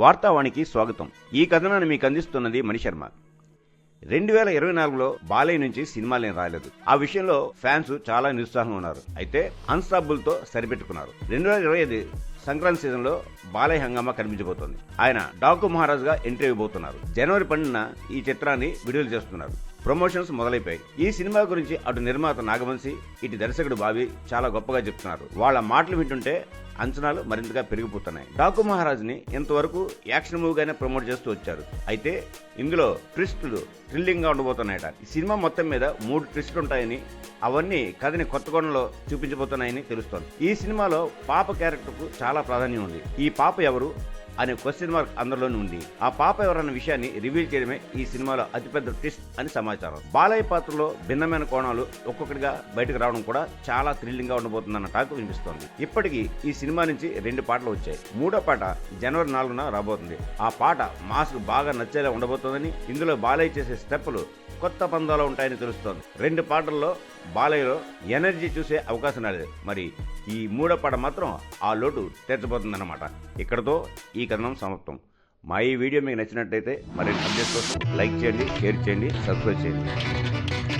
వార్తావాణికి స్వాగతం. ఈ కథనాన్ని మీకు అందిస్తున్నది మణిశర్మ. 2024లో బాలయ్య నుంచి సినిమాలేం రాలేదు. ఆ విషయంలో ఫ్యాన్స్ చాలా నిరుత్సాహంగా ఉన్నారు. అయితే అన్స్టాపుల్తో సరిపెట్టుకున్నారు. 2025 సంక్రాంతి సీజన్లో బాలయ్య హంగామా కనిపించబోతోంది. ఆయన డాకు మహారాజ్గా ఎంట్రీ ఇవ్వబోతున్నారు. జనవరి 12న ఈ చిత్రాన్ని విడుదల చేస్తున్నారు. ప్రమోషన్స్ మొదలైపోయాయి. ఈ సినిమా గురించి అటు నిర్మాత నాగవంశి, ఇటు దర్శకుడు బాబీ చాలా గొప్పగా చెప్తున్నారు. వాళ్ళ మాటలు వింటుంటే అంచనాలు మరింతగా పెరిగిపోతున్నాయి. డాకు మహారాజ్ ని ఇంతవరకు యాక్షన్ మూవీగానే ప్రమోట్ చేస్తూ వచ్చారు. అయితే ఇందులో ట్విస్టులు థ్రిల్లింగ్ గా ఉండబోతున్నాయట. ఈ సినిమా మొత్తం మీద 3 ట్విస్టులు ఉంటాయని, అవన్నీ కథని కొత్త కోణంలో చూపించబోతున్నాయని తెలుస్తోంది. ఈ సినిమాలో పాప క్యారెక్టర్ కు చాలా ప్రాధాన్యం ఉంది. ఈ పాప ఎవరు అనే క్వశ్చన్ మార్క్ అందరిలోనే ఉంది. ఆ పాప ఎవరన్న విషయాన్ని రివీల్ చేయడమే ఈ సినిమాలో అతిపెద్ద ట్విస్ట్ అని సమాచారం. బాలయ్య పాత్రలో భిన్నమైన కోణాలు ఒక్కొక్కటిగా బయటకు రావడం కూడా చాలా థ్రిల్లింగ్ గా ఉండబోతుందన్న టాక్ వినిపిస్తోంది. ఇప్పటికీ ఈ సినిమా నుంచి 2 పాటలు వచ్చాయి. 3వ పాట జనవరి 4న రాబోతుంది. ఆ పాట మాస్ బాగా నచ్చేలా ఉండబోతోందని, ఇందులో బాలయ్య చేసే స్టెప్పులు కొత్త పందాలో ఉంటాయని తెలుస్తోంది. 2 పాటల్లో బాలయ్యలో ఎనర్జీ చూసే అవకాశం రాలేదు. మరి ఈ 3వ పాట మాత్రం ఆ లోటు తీర్చబోతుందన్నమాట. ఇక్కడతో ఈ కథనం సమాప్తం. మా ఈ వీడియో మీకు నచ్చినట్లయితే మరిన్ని అప్డేట్స్ కోసం లైక్ చేయండి, షేర్ చేయండి, సబ్స్క్రైబ్ చేయండి.